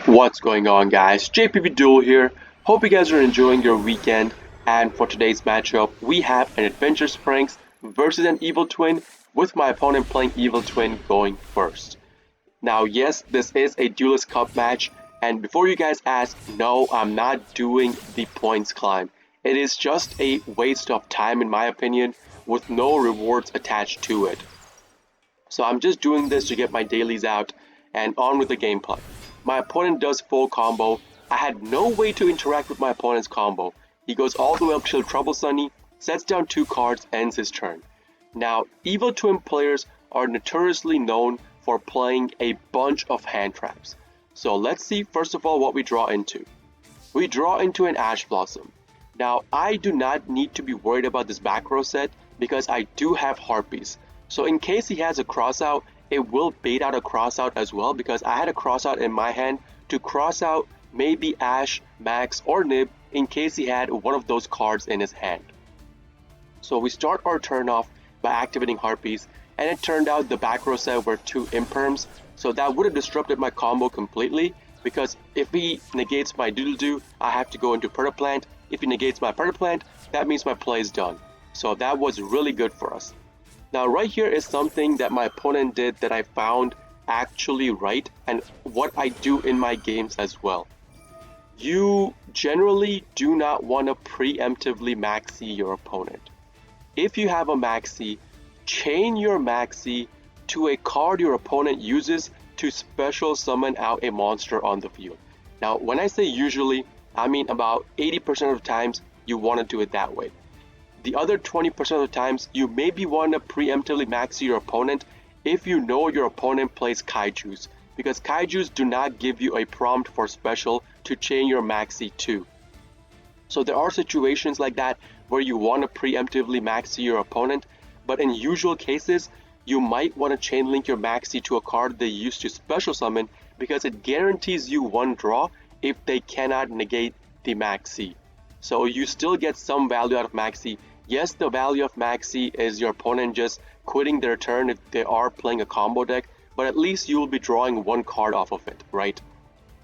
What's going on, guys? JPP Duel here. Hope you guys are enjoying your weekend. And for today's matchup, we have an Adventure Pranks versus an Evil Twin, with my opponent playing Evil Twin going first. Now, yes, this is a Duelist Cup match, and before you guys ask, no, I'm not doing the points climb. It is just a waste of time, in my opinion, with no rewards attached to it. So I'm just doing this to get my dailies out and on with the gameplay. My opponent does full combo. I had no way to interact with my opponent's combo. He goes all the way up till Trouble Sunny, sets down two cards, ends his turn. Now, Evil Twin players are notoriously known for playing a bunch of hand traps. So let's see first of all what we draw into. We draw into an Ash Blossom. Now, I do not need to be worried about this back row set because I do have Harpies. So in case he has a crossout, it will bait out a crossout as well, because I had a crossout in my hand to cross out maybe Ash, Max, or Nib in case he had one of those cards in his hand. So we start our turn off by activating Harpies, and it turned out the back row set were two Imperms, so that would have disrupted my combo completely, because if he negates my Doodle-Doo, I have to go into Plant. If he negates my Plant, that means my play is done. So that was really good for us. Now right here is something that my opponent did that I found actually right, and what I do in my games as well. You generally do not want to preemptively maxi your opponent. If you have a maxi, chain your maxi to a card your opponent uses to special summon out a monster on the field. Now when I say usually, I mean about 80% of the times you want to do it that way. The other 20% of the times, you maybe want to preemptively maxi your opponent if you know your opponent plays Kaijus, because Kaijus do not give you a prompt for special to chain your maxi to. So there are situations like that where you want to preemptively maxi your opponent, but in usual cases, you might want to chain link your maxi to a card they use to special summon, because it guarantees you one draw if they cannot negate the maxi. So you still get some value out of maxi. Yes, the value of maxi is your opponent just quitting their turn if they are playing a combo deck, but at least you will be drawing one card off of it, right?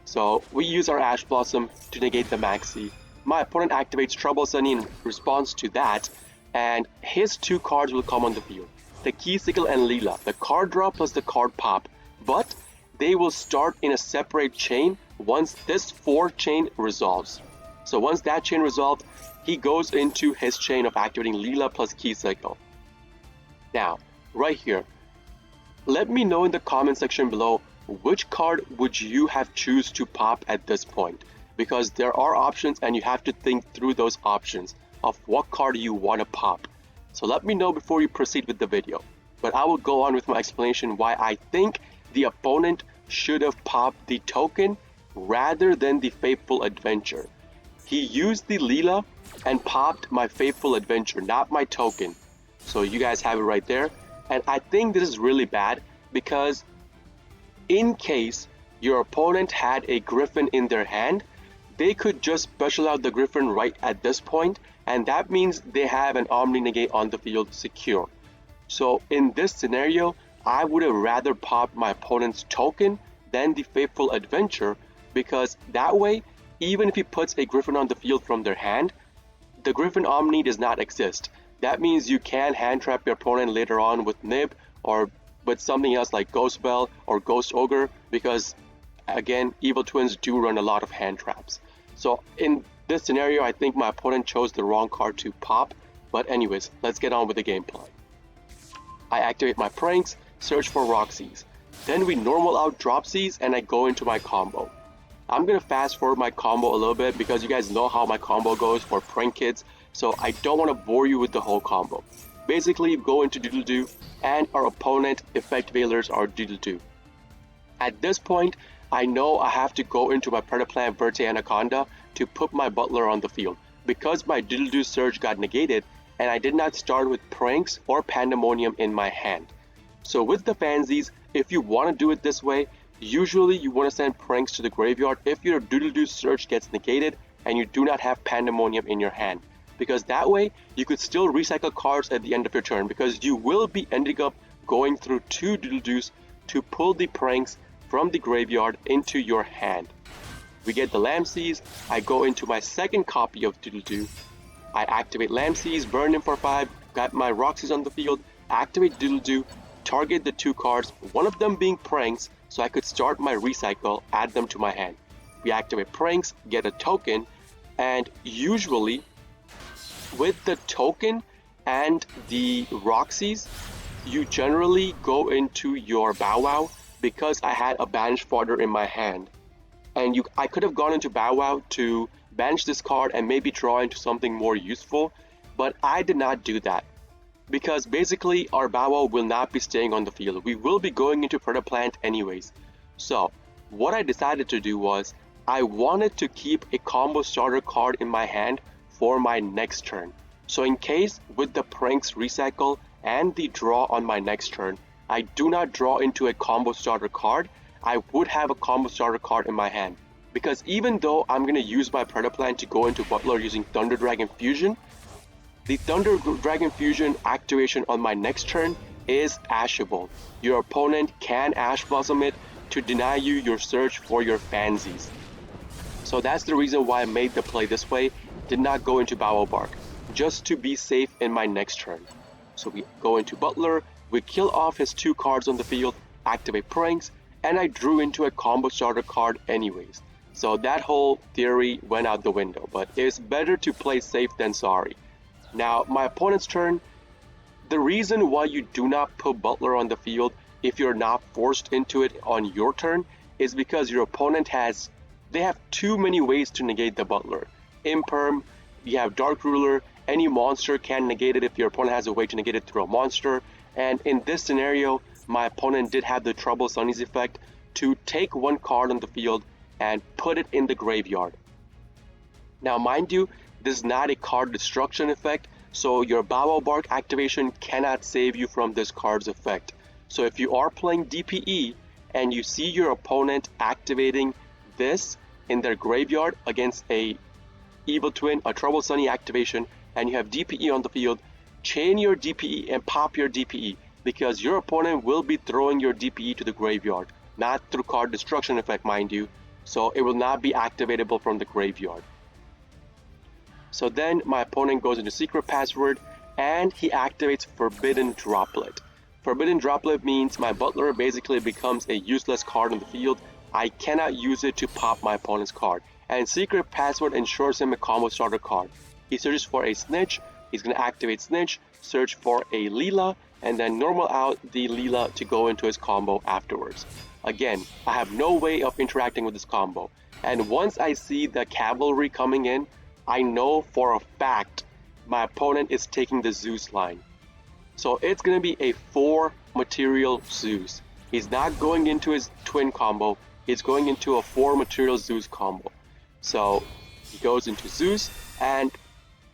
So we use our Ash Blossom to negate the maxi. My opponent activates Trouble Sunny in response to that, and his two cards will come on the field. The Keysickle and Leela, the card draw plus the card pop, but they will start in a separate chain once this 4 chain resolves. So once that chain resolved, he goes into his chain of activating Leela plus Keysickle. Now, right here, let me know in the comment section below which card would you have choose to pop at this point, because there are options and you have to think through those options of what card you want to pop. So let me know before you proceed with the video. But I will go on with my explanation why I think the opponent should have popped the token rather than the Faithful Adventure. He used the Leela and popped my Faithful Adventure, not my token. So you guys have it right there. And I think this is really bad because in case your opponent had a Griffin in their hand, they could just special out the Griffin right at this point, and that means they have an Omni Negate on the field secure. So in this scenario, I would have rather popped my opponent's token than the Faithful Adventure, because that way, even if he puts a Griffin on the field from their hand, the Griffin Omni does not exist. That means you can hand trap your opponent later on with Nib or with something else like Ghost Bell or Ghost Ogre, because again, Evil Twins do run a lot of hand traps. So in this scenario, I think my opponent chose the wrong card to pop. But anyways, let's get on with the gameplay. I activate my Pranks, search for Roxy's. Then we normal out Dropsies and I go into my combo. I'm gonna fast forward my combo a little bit because you guys know how my combo goes for prank kids, so I don't want to bore you with the whole combo. Basically, go into Doodle-Doo and our opponent Effect Veilers are Doodle-Doo. At this point, I know I have to go into my Predaplant Verte Anaconda to put my Butler on the field, because my Doodle-Doo Surge got negated and I did not start with Pranks or Pandemonium in my hand. So with the Fansies, if you want to do it this way, usually you want to send Pranks to the graveyard if your Doodle-Doo Surge gets negated and you do not have Pandemonium in your hand, because that way you could still recycle cards at the end of your turn, because you will be ending up going through 2 Doodle-Doos to pull the Pranks from the graveyard into your hand. We get the Lamb-Seas, I go into my second copy of Doodle-Doo. I activate Lamb-Seas, burn him for 5, got my Roxy's on the field, activate Doodle-Doo, target the 2 cards, one of them being Pranks, so I could start my recycle, add them to my hand. We activate Pranks, get a token, and usually with the token and the Roxy's, you generally go into your Bow Wow because I had a Banish Fodder in my hand. And I could have gone into Bow Wow to banish this card and maybe draw into something more useful, but I did not do that. Because basically our Bow Wow will not be staying on the field. We will be going into Predator Plant anyways. So what I decided to do was I wanted to keep a combo starter card in my hand for my next turn. So in case with the Pranks recycle and the draw on my next turn, I do not draw into a combo starter card, I would have a combo starter card in my hand. Because even though I'm going to use my Predator Plant to go into Butler using Thunder Dragon Fusion, the Thunder Dragon Fusion activation on my next turn is ashable. Your opponent can Ash Blossom it to deny you your search for your Fansies. So that's the reason why I made the play this way, did not go into Bow Wow Bark, just to be safe in my next turn. So we go into Butler, we kill off his 2 cards on the field, activate Pranks, and I drew into a combo starter card anyways. So that whole theory went out the window, but it's better to play safe than sorry. Now, my opponent's turn, the reason why you do not put Butler on the field if you're not forced into it on your turn is because your opponent they have too many ways to negate the Butler. Imperm, you have Dark Ruler, any monster can negate it if your opponent has a way to negate it through a monster. And in this scenario, my opponent did have the Trouble Sunny's effect to take 1 card on the field and put it in the graveyard. Now mind you, this is not a card destruction effect, so your Bow Wow Bark activation cannot save you from this card's effect. So if you are playing DPE and you see your opponent activating this in their graveyard against a Evil Twin, a Trouble Sunny activation, and you have DPE on the field, chain your DPE and pop your DPE, because your opponent will be throwing your DPE to the graveyard, not through card destruction effect, mind you, so it will not be activatable from the graveyard. So then my opponent goes into Secret Password and he activates Forbidden Droplet. Forbidden Droplet means my Butler basically becomes a useless card on the field. I cannot use it to pop my opponent's card. And Secret Password ensures him a combo starter card. He searches for a Snitch, he's going to activate Snitch, search for a Leela, and then normal out the Leela to go into his combo afterwards. Again, I have no way of interacting with this combo. And once I see the Cavalry coming in, I know for a fact my opponent is taking the Zeus line. So it's going to be a 4 material Zeus. He's not going into his twin combo, he's going into a 4 material Zeus combo. So he goes into Zeus, and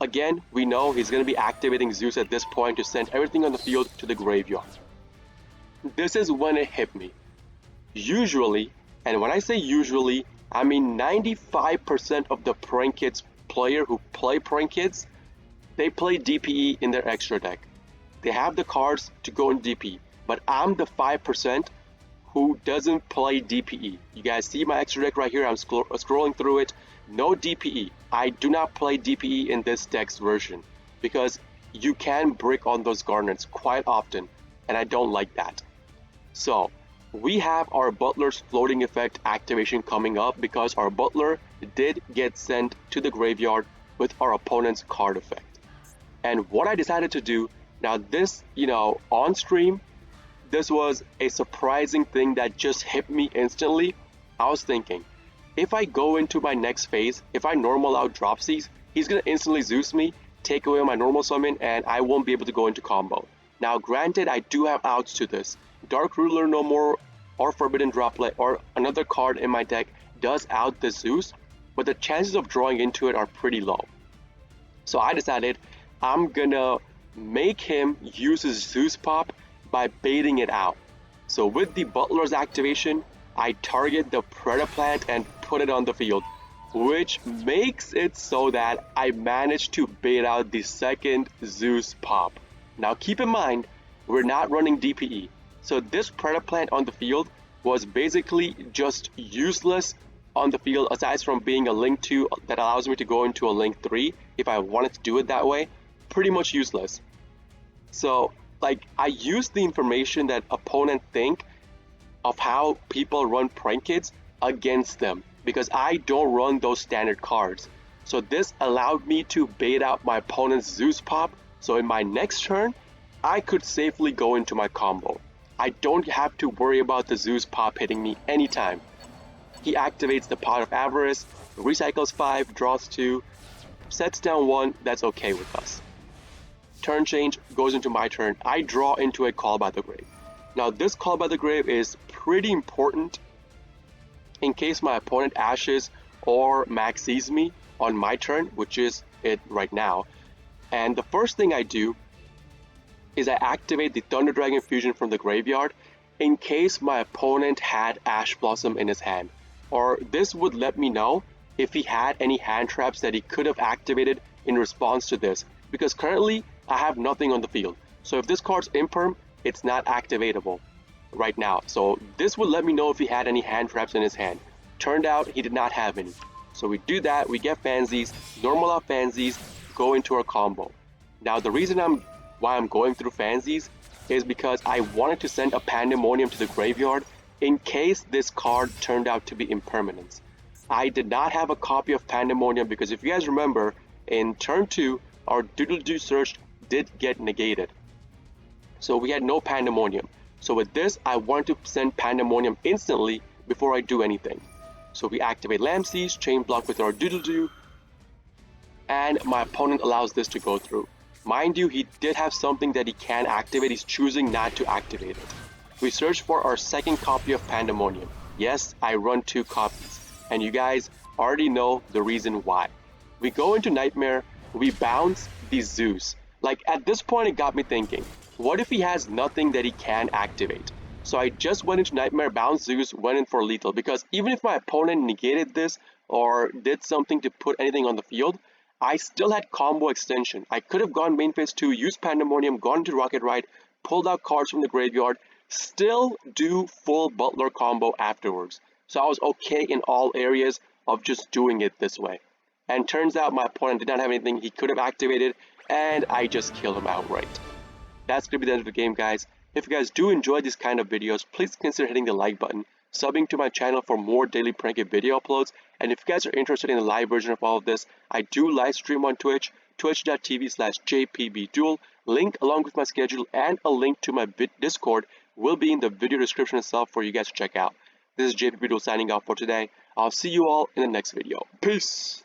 again, we know he's going to be activating Zeus at this point to send everything on the field to the graveyard. This is when it hit me. Usually, and when I say usually, I mean 95% of the Prank Kids player who play Prank Kids, they play DPE in their extra deck. They have the cards to go in DPE, but I'm the 5% who doesn't play DPE. You guys see my extra deck right here, I'm scrolling through it, no DPE. I do not play DPE in this deck's version because you can brick on those garnets quite often, and I don't like that. So we have our Butler's floating effect activation coming up because our Butler did get sent to the graveyard with our opponent's card effect. And what I decided to do, now this, on stream, this was a surprising thing that just hit me instantly. I was thinking, if I go into my next phase, if I normal out Dropsies, he's going to instantly Zeus me, take away my normal summon, and I won't be able to go into combo. Now granted, I do have outs to this. Dark Ruler no more, or Forbidden Droplet, or another card in my deck does out the Zeus, but the chances of drawing into it are pretty low. So I decided I'm gonna make him use his Zeus pop by baiting it out. So with the Butler's activation, I target the Predator Plant and put it on the field, which makes it so that I managed to bait out the second Zeus pop. Now keep in mind, we're not running DPE, so this Predator Plant on the field was basically just useless on the field aside from being a link 2 that allows me to go into a link 3 if I wanted to do it that way. Pretty much useless. So, like, I use the information that opponent think of how people run prank kids against them because I don't run those standard cards. So this allowed me to bait out my opponent's Zeus pop, so in my next turn, I could safely go into my combo. I don't have to worry about the Zeus pop hitting me anytime. He activates the Pot of Avarice, recycles 5, draws 2, sets down 1, that's okay with us. Turn change goes into my turn. I draw into a Call by the Grave. Now this Call by the Grave is pretty important in case my opponent ashes or maxes me on my turn, which is it right now. And the first thing I do is I activate the Thunder Dragon Fusion from the graveyard in case my opponent had Ash Blossom in his hand. Or this would let me know if he had any hand traps that he could have activated in response to this. Because currently, I have nothing on the field. So if this card's imperm, it's not activatable right now. So this would let me know if he had any hand traps in his hand. Turned out he did not have any. So we do that, we get Fansies, normal out Fansies, go into our combo. Now the reason why I'm going through Fansies is because I wanted to send a Pandemonium to the graveyard in case this card turned out to be impermanence. I did not have a copy of Pandemonium because if you guys remember, in turn 2, our Doodle-Doo search did get negated. So we had no Pandemonium. So with this, I want to send Pandemonium instantly before I do anything. So we activate Lampsies, Chain Block with our Doodle-Doo, and my opponent allows this to go through. Mind you, he did have something that he can activate, he's choosing not to activate it. We search for our second copy of Pandemonium. Yes, I run 2 copies, and you guys already know the reason why. We go into Nightmare, we bounce the Zeus. Like, at this point it got me thinking, what if he has nothing that he can activate? So I just went into Nightmare, bounced Zeus, went in for lethal, because even if my opponent negated this or did something to put anything on the field, I still had combo extension. I could have gone main phase 2, used Pandemonium, gone into Rocket Ride, pulled out cards from the graveyard, still do full Butler combo afterwards. So I was okay in all areas of just doing it this way. And turns out my opponent did not have anything he could have activated, and I just killed him outright. That's going to be the end of the game, guys. If you guys do enjoy these kind of videos, please consider hitting the like button, subbing to my channel for more daily prank video uploads, and if you guys are interested in the live version of all of this, I do live stream on Twitch, twitch.tv/jpbduel. Link along with my schedule and a link to my Discord will be in the video description itself for you guys to check out. This is JPBduel signing off for today. I'll see you all in the next video. Peace!